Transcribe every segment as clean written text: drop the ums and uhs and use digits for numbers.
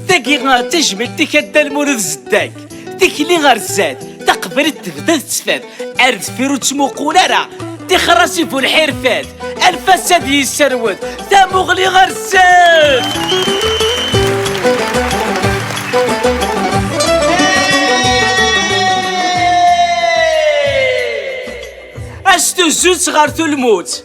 تاكي تجمل تكدا المولد زداك تكلي غرزات تقبل تبدا تسفاد ارد فيرو تموقول راه تخرسي فو الحرفات الفساد يسرود تا مغلي غرزات. اشتو زوت غارتو الموت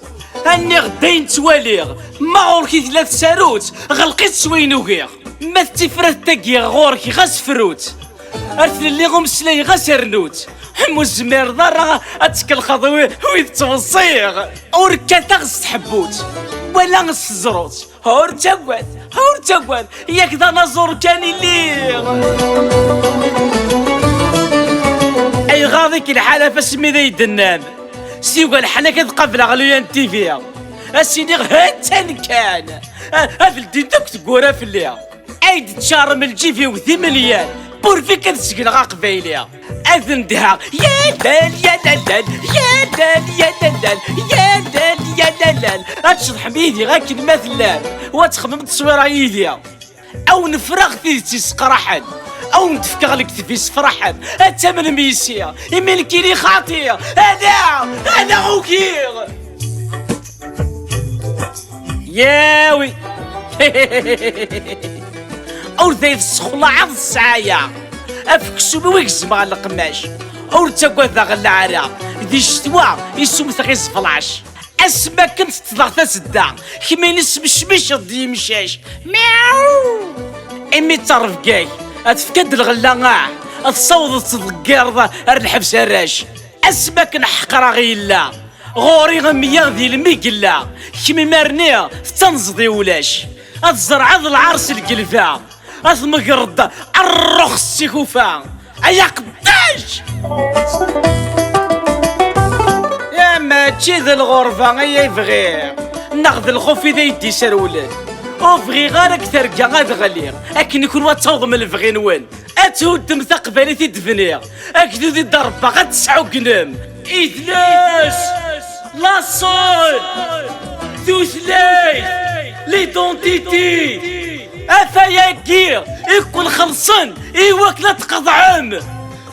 اني غدين تواليغ ما غوركي ثلاث ساروت غلقيت سوينو غير ما تفرت تاكي غوركي غاس فروت ارثل اللي غم سلاي غاس رنوت حمو الزمير ضرا اتكل خضوي ويد توصيغ وركا تغس حبوت ولا غس زروت هور تاقواد ياك ذا نزور كان الليغ اي غاضيك الحالة فاسمي ذا يدنام سيوغا الحالة كتقابل غليان تيفيا اسيني غهاتان كان هذا الدين دوك تقورا في الليل عيد تشارم الجيفي وذي مليان بورفي كتسكن غا قبايليا اذن دها يا دال يا دلال يا دال يا دلال يا دال يا دلال اتشط حميدي غا كلمة ثلال وتخدم تصويرة ايديا او نفرغ ثيتي سقرحا او نتفكر لك تفيس فرحا اتمن ميسيا يملكي لي خاطية انا غوكير ياوي اور ذي السخلة عض السعايا افكسو بويكس مع القماش اور تاكوا ذا غلعارا ذي الشتوا يسوم ثغيس فلاش اسما كنت تضغط سدا كمين اسم الشمش ضي مشاش مياو امي تعرف كاي اتفكد الغلا تصوض تضقير ذا الحبس الراش اسما كنحقرا غيلا غوري غميا ذي الميقلا كمي مارنيا تنزضي ولاش اتزرع ذا العرس القلفا اثمقرد الرخ السيكوفا ايا قداش يا ما تشي ذا الغرفة ايا يبغي ناخذ الخوف اذا يدي سرولن وفغي غير اكثر كاع غالير اكن يكون واتوض من الفغي نوين اتهدم ثقبالي تدفنيا اكدو ذي الضربة غا تسعو كنم اثلاث لا صول ثوثلاث ليدونتيتي افايا كير يكون خلصن ايواك لا تقضعم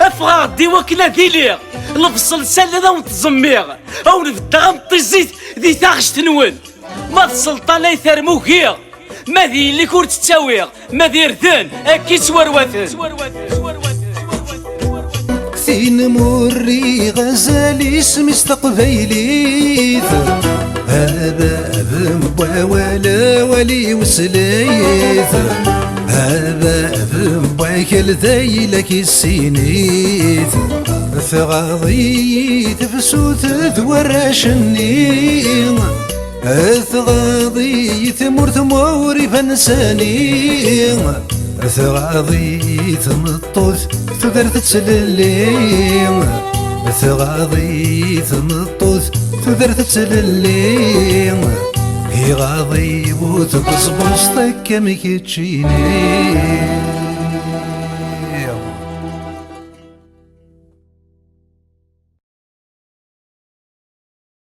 افغا دي وكلا ديلير الفصل سالة ونتزمير او نبدا غنطي الزيت ذي ثاغش تنون ما السلطان لا يثرمو غير ما ذي اللي كور تتاويغ ما ذي رثان اكي سوروثن ثين موري غزال اسمي استقبيليث هذا ذنب ولا ولي وسليث هذا ذنب كل ذيلك السينيث ثغاضي تفسوت ذوراشني ثغاضي ثمور ثموري فنساني ثغاضي ثمطوث تقدر تسللي ثغاضي ثمطوث تقدر تسللي هي غاضي وتقص بوسطك كمك تشيني